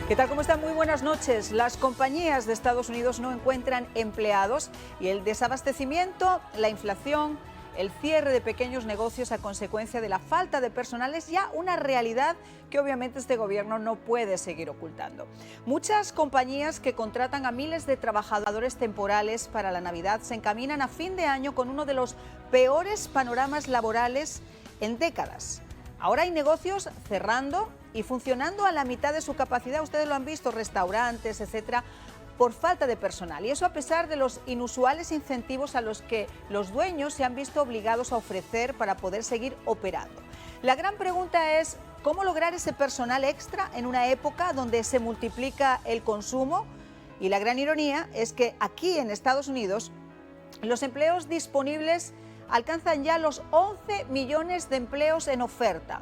¿Qué tal? ¿Cómo están? Muy buenas noches. Las compañías de Estados Unidos no encuentran empleados y el desabastecimiento, la inflación, el cierre de pequeños negocios a consecuencia de la falta de personal es ya una realidad que obviamente este gobierno no puede seguir ocultando. Muchas compañías que contratan a miles de trabajadores temporales para la Navidad se encaminan a fin de año con uno de los peores panoramas laborales en décadas. Ahora hay negocios cerrando y funcionando a la mitad de su capacidad. Ustedes lo han visto, restaurantes, etcétera, por falta de personal. Y eso a pesar de los inusuales incentivos a los que los dueños se han visto obligados a ofrecer para poder seguir operando. La gran pregunta es, ¿cómo lograr ese personal extra en una época donde se multiplica el consumo? Y la gran ironía es que aquí en Estados Unidos los empleos disponibles alcanzan ya los 11 millones de empleos en oferta,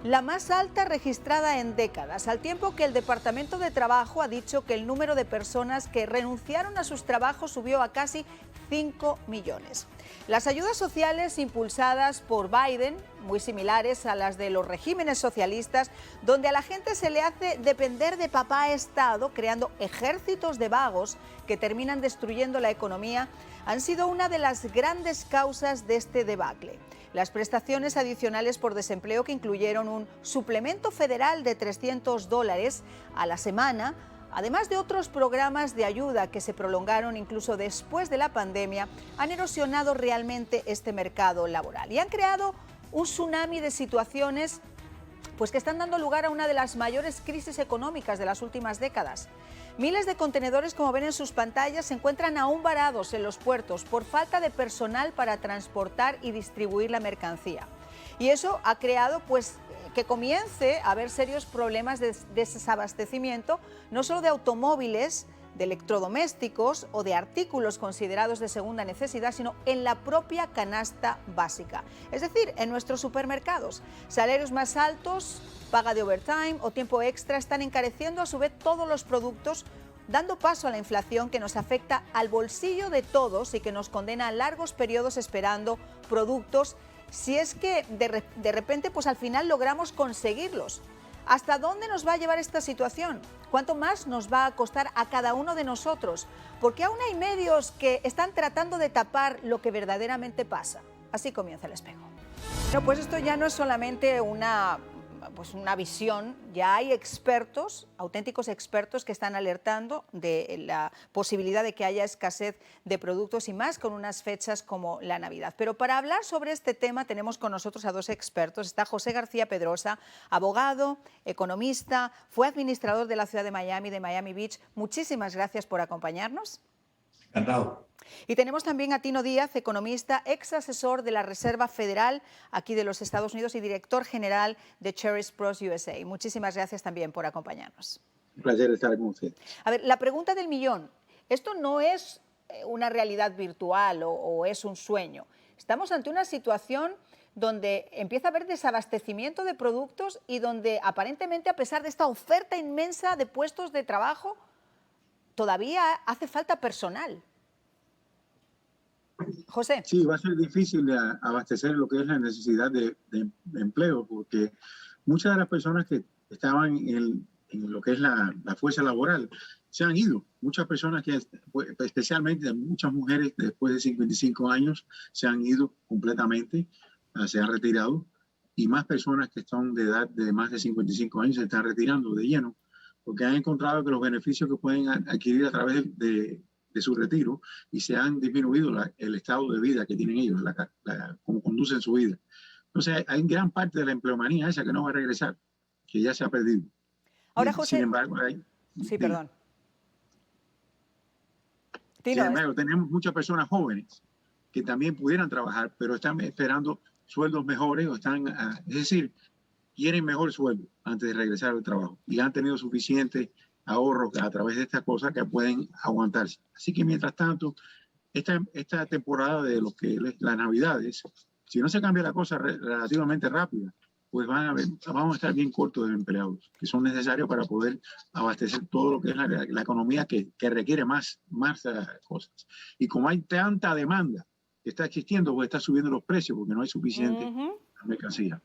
la más alta registrada en décadas, al tiempo que el Departamento de Trabajo ha dicho que el número de personas que renunciaron a sus trabajos subió a casi 5 millones. Las ayudas sociales impulsadas por Biden, muy similares a las de los regímenes socialistas, donde a la gente se le hace depender de papá Estado, creando ejércitos de vagos que terminan destruyendo la economía, han sido una de las grandes causas de este debacle. Las prestaciones adicionales por desempleo, que incluyeron un suplemento federal de $300 a la semana, además de otros programas de ayuda que se prolongaron incluso después de la pandemia, han erosionado realmente este mercado laboral y han creado un tsunami de situaciones que están dando lugar a una de las mayores crisis económicas de las últimas décadas. Miles de contenedores, como ven en sus pantallas, se encuentran aún varados en los puertos por falta de personal para transportar y distribuir la mercancía. Y eso ha creado que comience a haber serios problemas de desabastecimiento, no solo de automóviles, de electrodomésticos o de artículos considerados de segunda necesidad, sino en la propia canasta básica. Es decir, en nuestros supermercados. Salarios más altos, paga de overtime o tiempo extra están encareciendo a su vez todos los productos, dando paso a la inflación que nos afecta al bolsillo de todos y que nos condena a largos periodos esperando productos, si es que de repente al final logramos conseguirlos. ¿Hasta dónde nos va a llevar esta situación? ¿Cuánto más nos va a costar a cada uno de nosotros? Porque aún hay medios que están tratando de tapar lo que verdaderamente pasa. Así comienza El Espejo. Bueno, pues esto ya no es solamente una visión, ya hay expertos, auténticos expertos, que están alertando de la posibilidad de que haya escasez de productos y más con unas fechas como la Navidad. Pero para hablar sobre este tema tenemos con nosotros a dos expertos. Está José García Pedrosa, abogado, economista, fue administrador de la ciudad de Miami Beach. Muchísimas gracias por acompañarnos. Encantado. Y tenemos también a Tino Díaz, economista, ex asesor de la Reserva Federal aquí de los Estados Unidos y director general de Charis Pros USA. Muchísimas gracias también por acompañarnos. Un placer estar con usted. A ver, la pregunta del millón. Esto no es una realidad virtual o es un sueño. Estamos ante una situación donde empieza a haber desabastecimiento de productos y donde aparentemente, a pesar de esta oferta inmensa de puestos de trabajo, todavía hace falta personal. José. Sí, va a ser difícil abastecer lo que es la necesidad de empleo, porque muchas de las personas que estaban en lo que es la fuerza laboral se han ido. Muchas personas especialmente muchas mujeres después de 55 años, se han ido completamente, se han retirado, y más personas que son de edad de más de 55 años se están retirando de lleno, porque han encontrado que los beneficios que pueden adquirir a través de su retiro y se han disminuido el estado de vida que tienen ellos, cómo conducen su vida. Entonces hay gran parte de la empleomanía esa que no va a regresar, que ya se ha perdido. Ahora, José... Sin embargo, sí, perdón. Sin embargo, tenemos muchas personas jóvenes que también pudieran trabajar, pero están esperando sueldos mejores, o es decir, quieren mejor sueldo antes de regresar al trabajo y han tenido suficiente ahorros a través de estas cosas que pueden aguantarse. Así que mientras tanto, esta temporada de lo que es las Navidades, si no se cambia la cosa relativamente rápida, pues vamos a estar bien cortos de empleados que son necesarios para poder abastecer todo lo que es la economía que requiere más cosas. Y como hay tanta demanda que está existiendo, pues está subiendo los precios porque no hay suficiente mercancía.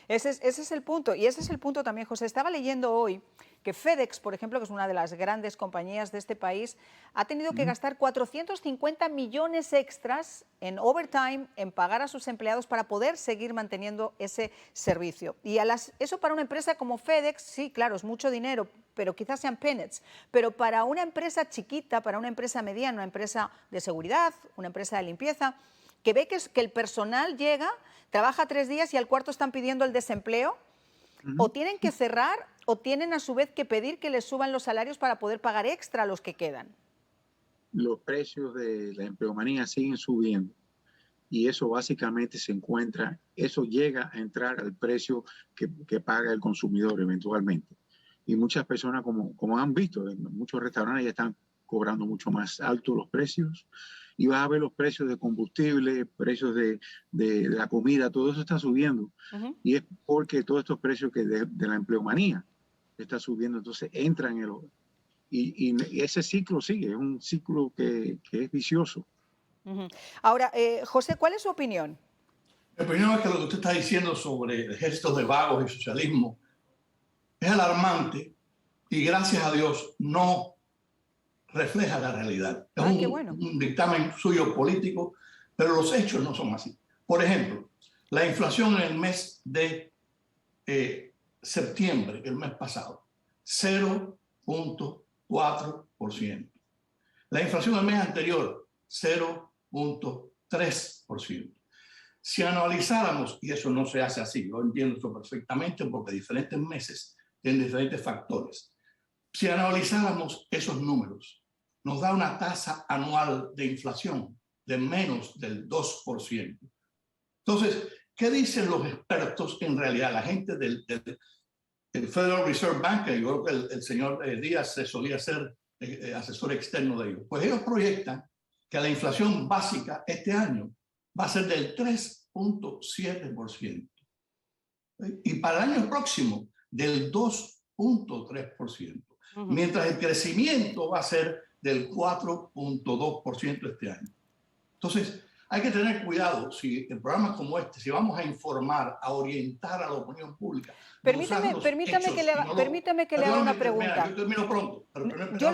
Ese es el punto. Y ese es el punto también, José. Estaba leyendo hoy que FedEx, por ejemplo, que es una de las grandes compañías de este país, ha tenido que gastar 450 millones extras en overtime, en pagar a sus empleados para poder seguir manteniendo ese servicio. Y eso para una empresa como FedEx, sí, claro, es mucho dinero, pero quizás sean peanuts. Pero para una empresa chiquita, para una empresa mediana, una empresa de seguridad, una empresa de limpieza, que ve que el personal llega, trabaja 3 días y al cuarto están pidiendo el desempleo, o tienen que cerrar o tienen a su vez que pedir que les suban los salarios para poder pagar extra a los que quedan. Los precios de la empleomanía siguen subiendo y eso básicamente eso llega a entrar al precio que paga el consumidor eventualmente. Y muchas personas, como han visto, en muchos restaurantes ya están cobrando mucho más altos los precios, y vas a ver los precios de combustible, precios de la comida, todo eso está subiendo. Y es porque todos estos precios de la empleomanía está subiendo, entonces entran y ese ciclo sigue, es un ciclo que es vicioso. Ahora, José, ¿cuál es su opinión? Mi opinión es que lo que usted está diciendo sobre gestos de vagos y socialismo es alarmante y gracias a Dios no refleja la realidad. Es un dictamen suyo político, pero los hechos no son así. Por ejemplo, la inflación en el mes de septiembre, el mes pasado, 0.4%. La inflación del mes anterior, 0.3%. Si analizáramos, y eso no se hace así, yo entiendo eso perfectamente porque diferentes meses tienen diferentes factores. Si analizáramos esos números, nos da una tasa anual de inflación de menos del 2%. Entonces, ¿qué dicen los expertos en realidad? La gente del Federal Reserve Bank, que yo creo que el señor Díaz se solía ser asesor externo de ellos. Pues ellos proyectan que la inflación básica este año va a ser del 3.7%. Y para el año próximo, del 2.3%. Mientras el crecimiento va a ser del 4.2% este año. Entonces, hay que tener cuidado si en programas como este, si vamos a informar, a orientar a la opinión pública. Permítame que le haga una pregunta. Yo termino pronto. Yo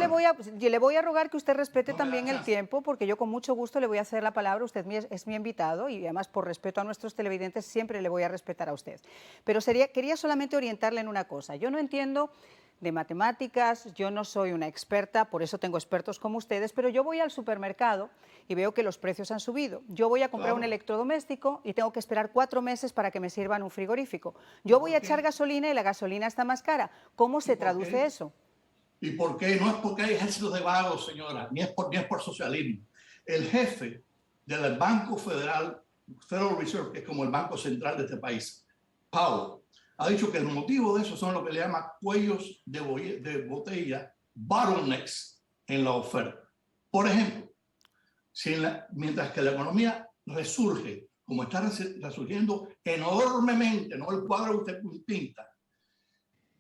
le voy a rogar que usted respete también el tiempo, porque yo con mucho gusto le voy a ceder la palabra. Usted es mi invitado y además por respeto a nuestros televidentes siempre le voy a respetar a usted. Pero quería solamente orientarle en una cosa. Yo no entiendo de matemáticas, yo no soy una experta, por eso tengo expertos como ustedes, pero yo voy al supermercado y veo que los precios han subido. Yo voy a comprar un electrodoméstico y tengo que esperar 4 meses para que me sirvan un frigorífico. Yo voy a echar gasolina y la gasolina está más cara. ¿Cómo se traduce eso? ¿Y por qué? No es porque hay ejércitos de vagos, señora, ni es por socialismo. El jefe del Banco Federal Reserve, que es como el Banco Central de este país, Powell, ha dicho que el motivo de eso son lo que le llama cuellos de botella, bottlenecks en la oferta. Por ejemplo, mientras que la economía resurge, como está resurgiendo enormemente, no el cuadro que usted pinta,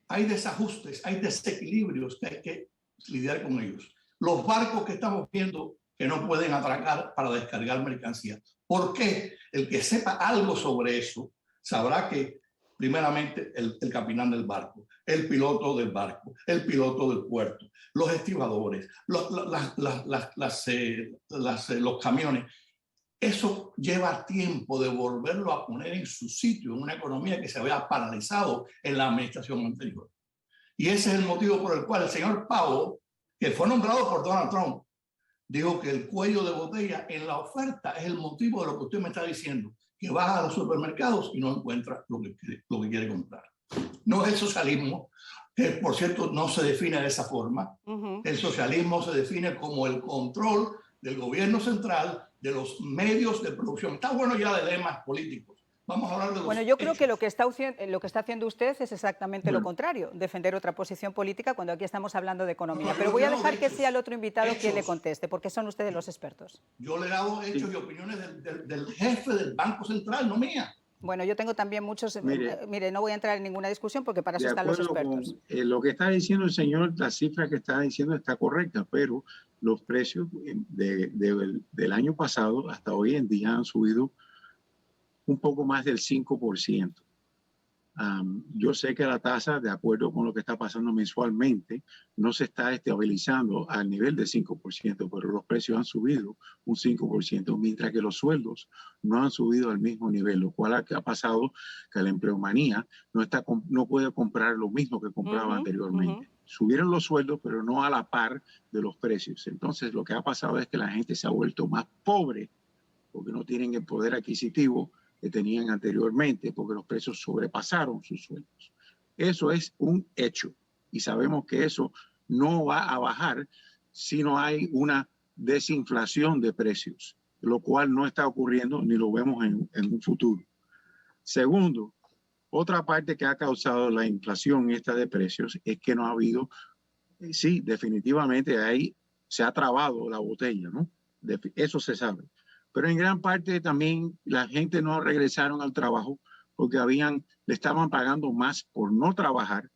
hay desajustes, hay desequilibrios que hay que lidiar con ellos. Los barcos que estamos viendo que no pueden atracar para descargar mercancías. ¿Por qué? El que sepa algo sobre eso sabrá que primeramente el capitán del barco, el piloto del barco, el piloto del puerto, los estibadores, los camiones. Eso lleva tiempo de volverlo a poner en su sitio en una economía que se había paralizado en la administración anterior. Y ese es el motivo por el cual el señor Powell, que fue nombrado por Donald Trump, dijo que el cuello de botella en la oferta es el motivo de lo que usted me está diciendo, que va a los supermercados y no encuentra lo que quiere comprar. No es el socialismo, que por cierto no se define de esa forma. El socialismo se define como el control del gobierno central de los medios de producción. Está bueno ya de lemas políticos. Vamos a hablar de los Bueno, yo creo hechos. que lo que está haciendo usted es exactamente lo contrario, defender otra posición política cuando aquí estamos hablando de economía. Pero voy a dejar que sea el otro invitado quien le conteste, porque son ustedes los expertos. Yo le he dado hechos y opiniones del jefe del Banco Central, no mía. Bueno, yo tengo también muchos... Mire, no voy a entrar en ninguna discusión porque para eso están los expertos. Lo que está diciendo el señor, la cifra que está diciendo está correcta, pero los precios del año pasado hasta hoy en día han subido un poco más del 5%. Yo sé que la tasa, de acuerdo con lo que está pasando mensualmente, no se está estabilizando al nivel de 5%, pero los precios han subido un 5%, mientras que los sueldos no han subido al mismo nivel, lo cual ha pasado que la empleomanía no puede comprar lo mismo que compraba anteriormente. Subieron los sueldos, pero no a la par de los precios. Entonces, lo que ha pasado es que la gente se ha vuelto más pobre porque no tienen el poder adquisitivo que tenían anteriormente, porque los precios sobrepasaron sus sueldos. Eso es un hecho y sabemos que eso no va a bajar si no hay una desinflación de precios, lo cual no está ocurriendo ni lo vemos en un futuro. Segundo, otra parte que ha causado la inflación esta de precios es que no ha habido, sí, definitivamente ahí se ha trabado la botella, ¿no? Eso se sabe. Pero en gran parte también la gente no regresaron al trabajo porque le estaban pagando más por no trabajar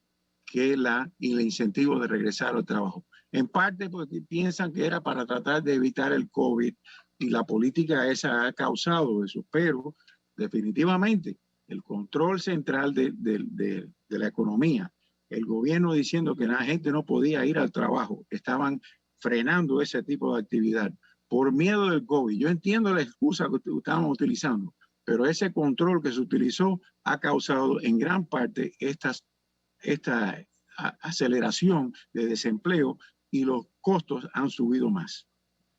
que el incentivo de regresar al trabajo. En parte porque piensan que era para tratar de evitar el COVID y la política esa ha causado eso. Pero definitivamente el control central de la economía, el gobierno diciendo que la gente no podía ir al trabajo, estaban frenando ese tipo de actividad por miedo del COVID. Yo entiendo la excusa que estábamos utilizando, pero ese control que se utilizó ha causado en gran parte esta aceleración de desempleo y los costos han subido más.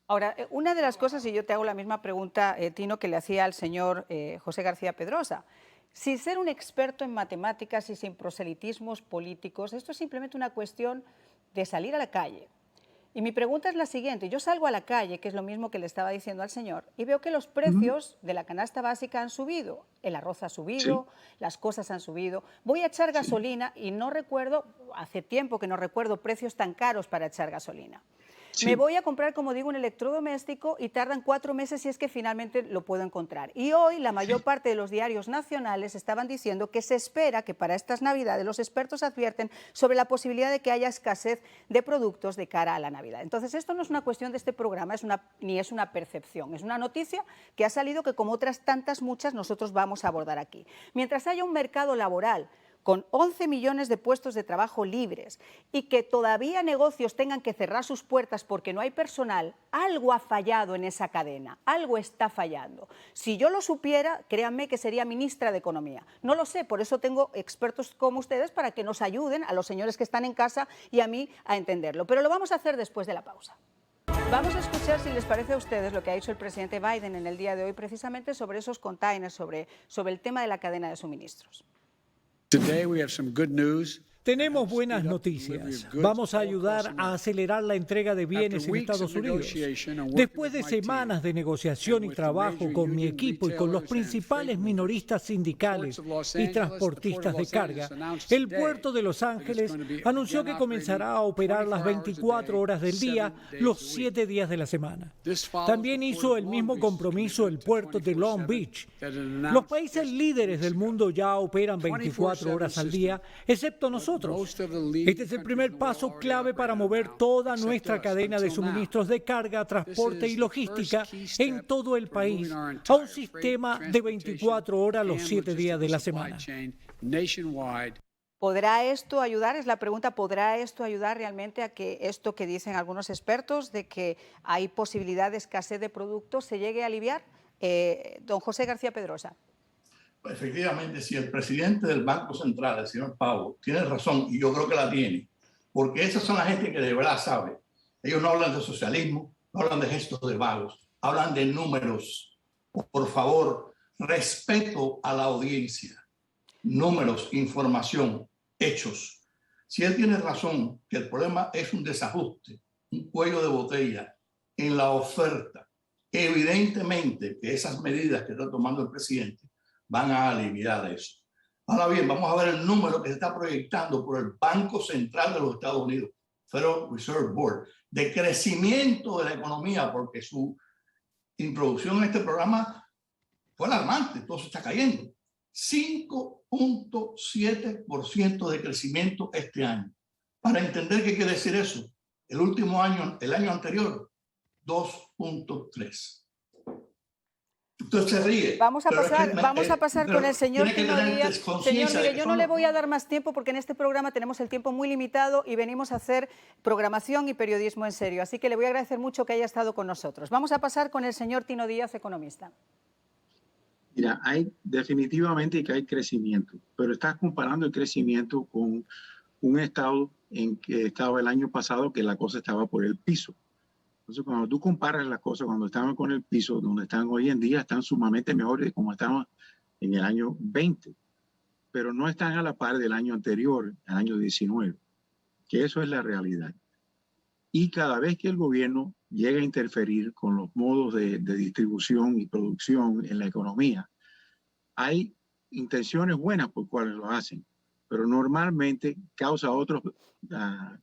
Ahora, una de las cosas, y yo te hago la misma pregunta, Tino, que le hacía al señor José García Pedrosa, sin ser un experto en matemáticas y sin proselitismos políticos, esto es simplemente una cuestión de salir a la calle. Y mi pregunta es la siguiente, yo salgo a la calle, que es lo mismo que le estaba diciendo al señor, y veo que los precios de la canasta básica han subido, el arroz ha subido, las cosas han subido, voy a echar gasolina y no recuerdo, hace tiempo que no recuerdo precios tan caros para echar gasolina. Me voy a comprar, como digo, un electrodoméstico y tardan 4 meses si es que finalmente lo puedo encontrar. Y hoy la mayor parte de los diarios nacionales estaban diciendo que se espera que para estas Navidades los expertos advierten sobre la posibilidad de que haya escasez de productos de cara a la Navidad. Entonces, esto no es una cuestión de este programa, ni es una percepción, es una noticia que ha salido que, como otras tantas muchas, nosotros vamos a abordar aquí. Mientras haya un mercado laboral con 11 millones de puestos de trabajo libres y que todavía negocios tengan que cerrar sus puertas porque no hay personal, algo ha fallado en esa cadena, algo está fallando. Si yo lo supiera, créanme que sería ministra de Economía. No lo sé, por eso tengo expertos como ustedes para que nos ayuden a los señores que están en casa y a mí a entenderlo. Pero lo vamos a hacer después de la pausa. Vamos a escuchar, si les parece a ustedes, lo que ha dicho el presidente Biden en el día de hoy precisamente sobre esos containers, sobre el tema de la cadena de suministros. Tenemos buenas noticias. Vamos a ayudar a acelerar la entrega de bienes en Estados Unidos. Después de semanas de negociación y trabajo con mi equipo y con los principales minoristas sindicales y transportistas de carga, el puerto de Los Ángeles anunció que comenzará a operar las 24 horas del día, los 7 días de la semana. También hizo el mismo compromiso el puerto de Long Beach. Los países líderes del mundo ya operan 24 horas al día, excepto nosotros. Este es el primer paso clave para mover toda nuestra cadena de suministros de carga, transporte y logística en todo el país a un sistema de 24 horas los 7 días de la semana. ¿Podrá esto ayudar? Es la pregunta, ¿podrá esto ayudar realmente a que esto que dicen algunos expertos de que hay posibilidad de escasez de productos se llegue a aliviar? Don José García Pedrosa. Efectivamente, si el presidente del Banco Central, el señor Powell, tiene razón, y yo creo que la tiene, porque esas son la gente que de verdad sabe. Ellos no hablan de socialismo, no hablan de gestos de vagos, hablan de números. Por favor, respeto a la audiencia. Números, información, hechos. Si él tiene razón que el problema es un desajuste, un cuello de botella en la oferta, evidentemente que esas medidas que está tomando el presidente van a aliviar eso. Ahora bien, vamos a ver el número que se está proyectando por el Banco Central de los Estados Unidos, Federal Reserve Board, de crecimiento de la economía, porque su introducción en este programa fue alarmante, todo se está cayendo. 5.7% de crecimiento este año. Para entender qué quiere decir eso, el último año, el año anterior, 2.3%. Usted se ríe. Vamos a pasar con el señor Tino Díaz. Señor, mire, yo no le voy a dar más tiempo porque en este programa tenemos el tiempo muy limitado y venimos a hacer programación y periodismo en serio. Así que le voy a agradecer mucho que haya estado con nosotros. Vamos a pasar con el señor Tino Díaz, economista. Mira, hay definitivamente que hay crecimiento, pero estás comparando el crecimiento con un estado en que estaba el año pasado que la cosa estaba por el piso. Entonces, cuando tú comparas las cosas, cuando estaban con el piso, donde están hoy en día, están sumamente mejores de como estaban en el año 20, pero no están a la par del año anterior, el año 19, que eso es la realidad. Y cada vez que el gobierno llega a interferir con los modos de distribución y producción en la economía, hay intenciones buenas por cuales lo hacen, pero normalmente causa otras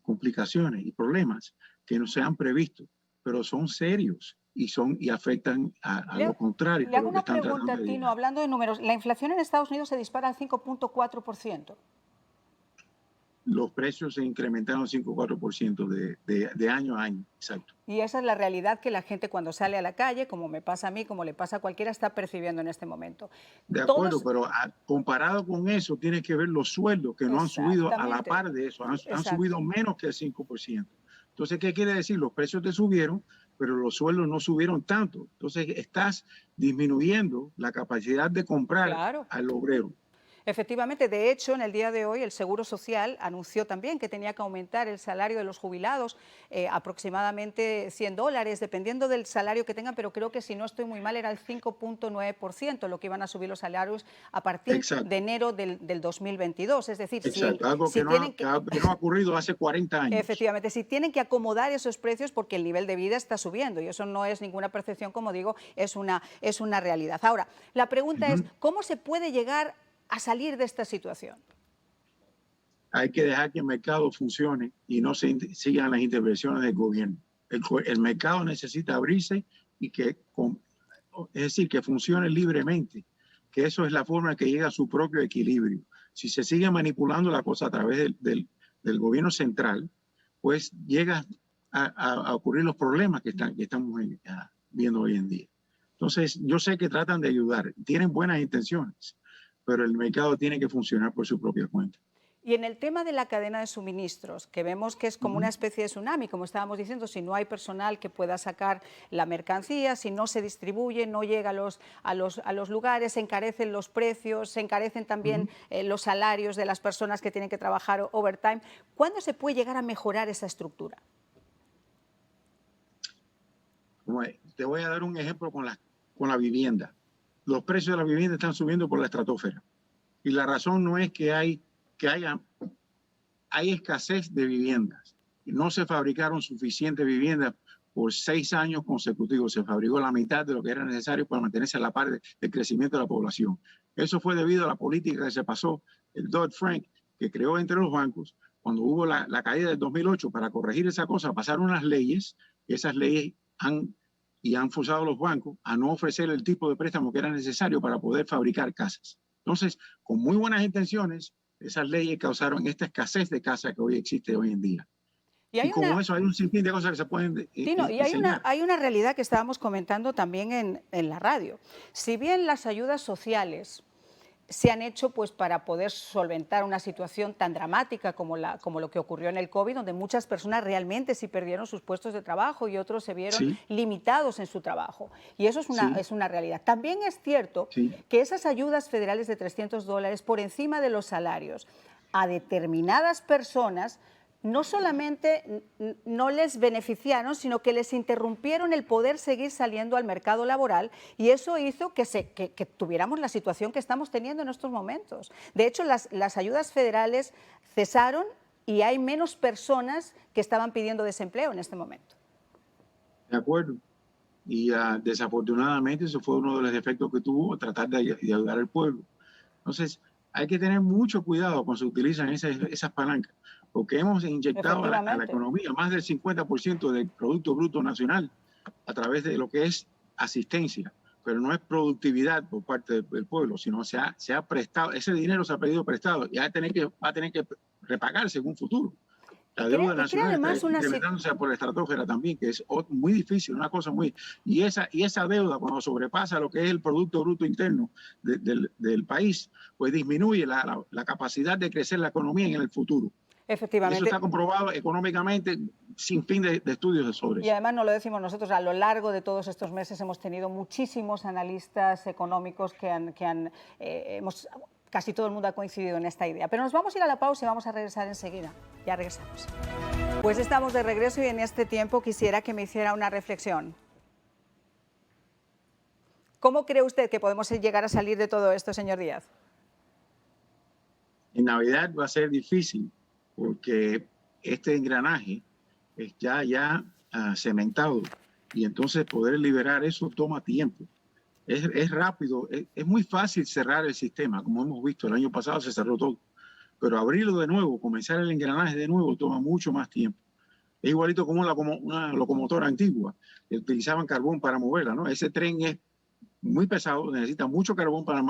complicaciones y problemas que no se han previsto, pero son serios y afectan a lo contrario. Le hago una pregunta, Tino, hablando de números. La inflación en Estados Unidos se dispara al 5.4%. Los precios se incrementaron 5,4% de año a año, exacto. Y esa es la realidad que la gente cuando sale a la calle, como me pasa a mí, como le pasa a cualquiera, está percibiendo en este momento. De acuerdo, pero comparado con eso, tienes que ver los sueldos que no han subido a la par de eso, han subido menos que el 5%. Entonces, ¿qué quiere decir? Los precios te subieron, pero los sueldos no subieron tanto. Entonces, estás disminuyendo la capacidad de comprar al obrero. Efectivamente, de hecho, en el día de hoy el Seguro Social anunció también que tenía que aumentar el salario de los jubilados aproximadamente $100, dependiendo del salario que tengan, pero creo que si no estoy muy mal era el 5.9% lo que iban a subir los salarios a partir de enero del 2022. Es decir, algo que no ha ocurrido hace 40 años. Efectivamente, si tienen que acomodar esos precios porque el nivel de vida está subiendo y eso no es ninguna percepción, como digo, es una realidad. Ahora, la pregunta es, ¿cómo se puede llegar a salir de esta situación? Hay que dejar que el mercado funcione y no se sigan las intervenciones del gobierno. El mercado necesita abrirse y es decir, que funcione libremente, que eso es la forma en que llega a su propio equilibrio. Si se sigue manipulando la cosa a través del gobierno central, pues llega a ocurrir los problemas que estamos viendo hoy en día. Entonces, yo sé que tratan de ayudar, tienen buenas intenciones, pero el mercado tiene que funcionar por su propia cuenta. Y en el tema de la cadena de suministros, que vemos que es como una especie de tsunami, como estábamos diciendo, si no hay personal que pueda sacar la mercancía, si no se distribuye, no llega a los lugares, se encarecen los precios, se encarecen también los salarios de las personas que tienen que trabajar overtime. ¿Cuándo se puede llegar a mejorar esa estructura? Te voy a dar un ejemplo con la vivienda. Los precios de la vivienda están subiendo por la estratosfera. Y la razón no es que hay escasez de viviendas. No se fabricaron suficientes viviendas por 6 años consecutivos. Se fabricó la mitad de lo que era necesario para mantenerse a la par del crecimiento de la población. Eso fue debido a la política que se pasó, el Dodd-Frank, que creó entre los bancos. Cuando hubo la caída del 2008, para corregir esa cosa, pasaron unas leyes, y esas leyes han forzado a los bancos a no ofrecer el tipo de préstamo que era necesario para poder fabricar casas. Entonces, con muy buenas intenciones, esas leyes causaron esta escasez de casas que hoy existe hoy en día. Y como eso hay un sinfín de cosas que se pueden Tino, y hay una realidad que estábamos comentando también en la radio. Si bien las ayudas sociales se han hecho pues para poder solventar una situación tan dramática como lo que ocurrió en el COVID, donde muchas personas realmente sí perdieron sus puestos de trabajo y otros se vieron limitados en su trabajo. Y eso es una realidad. También es cierto que esas ayudas federales de $300 por encima de los salarios a determinadas personas no solamente no les beneficiaron, sino que les interrumpieron el poder seguir saliendo al mercado laboral y eso hizo que tuviéramos la situación que estamos teniendo en estos momentos. De hecho, las ayudas federales cesaron y hay menos personas que estaban pidiendo desempleo en este momento. De acuerdo. Y desafortunadamente eso fue uno de los efectos que tuvo, tratar de ayudar al pueblo. Entonces, hay que tener mucho cuidado cuando se utilizan esas palancas, porque hemos inyectado a la economía más del 50% del Producto Bruto Nacional a través de lo que es asistencia, pero no es productividad por parte del pueblo, sino se ha prestado, ese dinero se ha pedido prestado y va a tener que repagarse en un futuro. La deuda nacional está incrementándose por la estratosfera también, que es muy difícil, una cosa muy... Y esa deuda, cuando sobrepasa lo que es el Producto Bruto Interno del país, pues disminuye la capacidad de crecer la economía en el futuro. Efectivamente. Eso está comprobado económicamente sin fin de estudios sobre eso. Y además no lo decimos nosotros, a lo largo de todos estos meses hemos tenido muchísimos analistas económicos casi todo el mundo ha coincidido en esta idea. Pero nos vamos a ir a la pausa y vamos a regresar enseguida. Ya regresamos. Pues estamos de regreso y en este tiempo quisiera que me hiciera una reflexión. ¿Cómo cree usted que podemos llegar a salir de todo esto, señor Díaz? En Navidad va a ser difícil porque este engranaje es ya cementado y entonces poder liberar eso toma tiempo. Es rápido, es muy fácil cerrar el sistema, como hemos visto, el año pasado se cerró todo, pero abrirlo de nuevo, comenzar el engranaje de nuevo toma mucho más tiempo. Es igualito como una locomotora antigua, que utilizaban carbón para moverla, ¿no? Ese tren es muy pesado, necesita mucho carbón para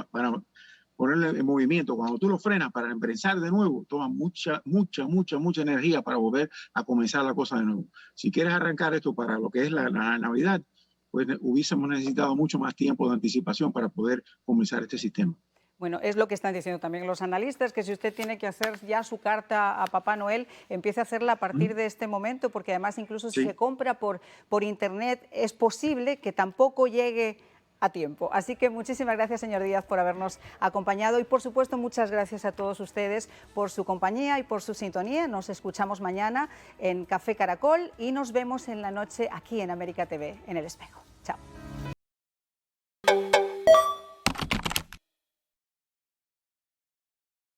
ponerle en movimiento. Cuando tú lo frenas para empezar de nuevo, toma mucha energía para volver a comenzar la cosa de nuevo. Si quieres arrancar esto para lo que es la Navidad, pues hubiésemos necesitado mucho más tiempo de anticipación para poder comenzar este sistema. Bueno, es lo que están diciendo también los analistas, que si usted tiene que hacer ya su carta a Papá Noel, empiece a hacerla a partir de este momento, porque además incluso si se compra por internet, es posible que tampoco llegue a tiempo. Así que muchísimas gracias, señor Díaz, por habernos acompañado y, por supuesto, muchas gracias a todos ustedes por su compañía y por su sintonía. Nos escuchamos mañana en Café Caracol y nos vemos en la noche aquí en América TV, en El Espejo. Chao.